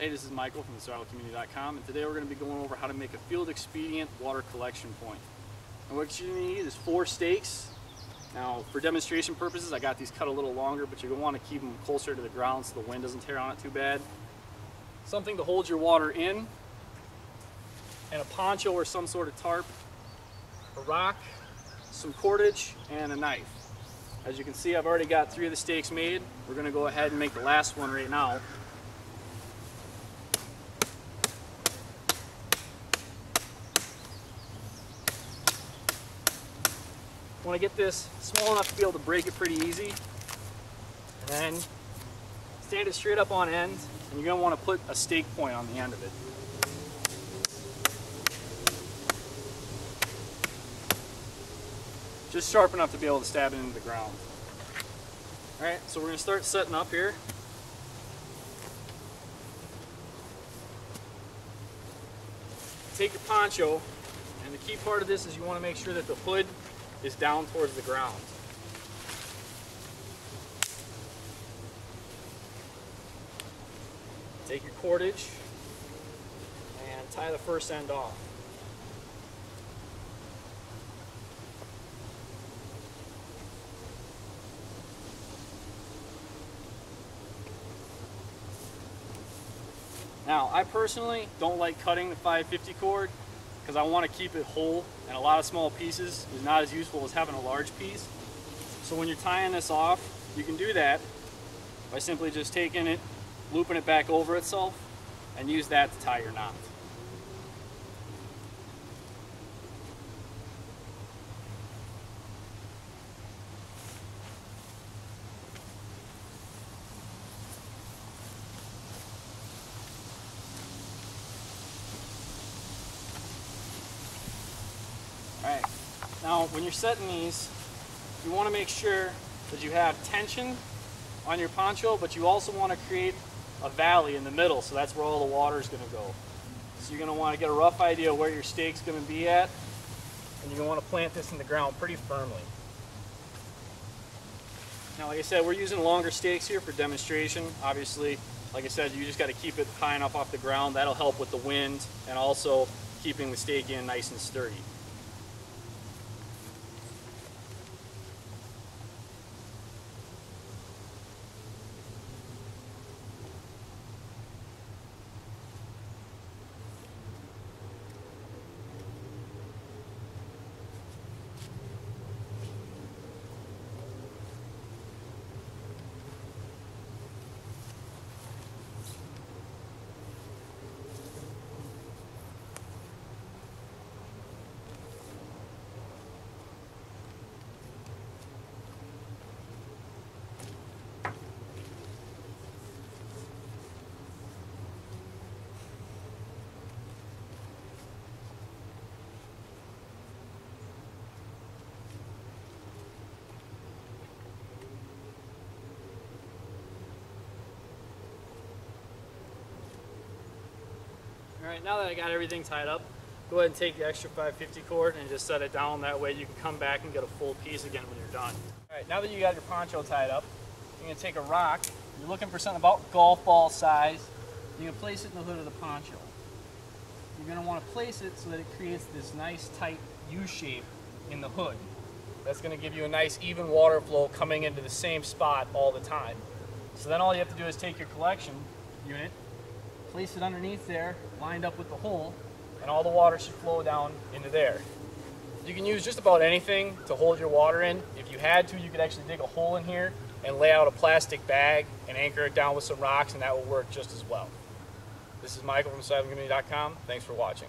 Hey, this is Michael from thesurvivalcommunity.com, and today we're going to be going over how to make a field expedient water collection point. And what you need is 4 stakes. Now, for demonstration purposes, I got these cut a little longer, but you're going to want to keep them closer to the ground so the wind doesn't tear on it too bad. Something to hold your water in, and a poncho or some sort of tarp, a rock, some cordage, and a knife. As you can see, I've already got 3 of the stakes made. We're going to go ahead and make the last one right now. Want to get this small enough to be able to break it pretty easy, and then stand it straight up on end, and you're going to want to put a stake point on the end of it. Just sharp enough to be able to stab it into the ground. Alright, so we're going to start setting up here. Take your poncho, and the key part of this is you want to make sure that the hood is down towards the ground. Take your cordage and tie the first end off. Now, I personally don't like cutting the 550 cord because I want to keep it whole, and a lot of small pieces is not as useful as having a large piece. So when you're tying this off, you can do that by simply just taking it, looping it back over itself, and use that to tie your knot. Alright, now when you're setting these, you want to make sure that you have tension on your poncho, but you also want to create a valley in the middle, so that's where all the water is going to go. So you're going to want to get a rough idea of where your stake's going to be at, and you're going to want to plant this in the ground pretty firmly. Now, like I said, we're using longer stakes here for demonstration. Obviously, like I said, you just got to keep it high enough off the ground. That'll help with the wind and also keeping the stake in nice and sturdy. Alright, now that I got everything tied up, go ahead and take the extra 550 cord and just set it down. That way you can come back and get a full piece again when you're done. Alright, now that you got your poncho tied up, you're going to take a rock. You're looking for something about golf ball size. You're going to place it in the hood of the poncho. You're going to want to place it so that it creates this nice tight U shape in the hood. That's going to give you a nice even water flow coming into the same spot all the time. So then all you have to do is take your collection unit, place it underneath there, lined up with the hole, and all the water should flow down into there. You can use just about anything to hold your water in. If you had to, you could actually dig a hole in here and lay out a plastic bag and anchor it down with some rocks, and that will work just as well. This is Michael from thesurvivalcommunity.com. Thanks for watching.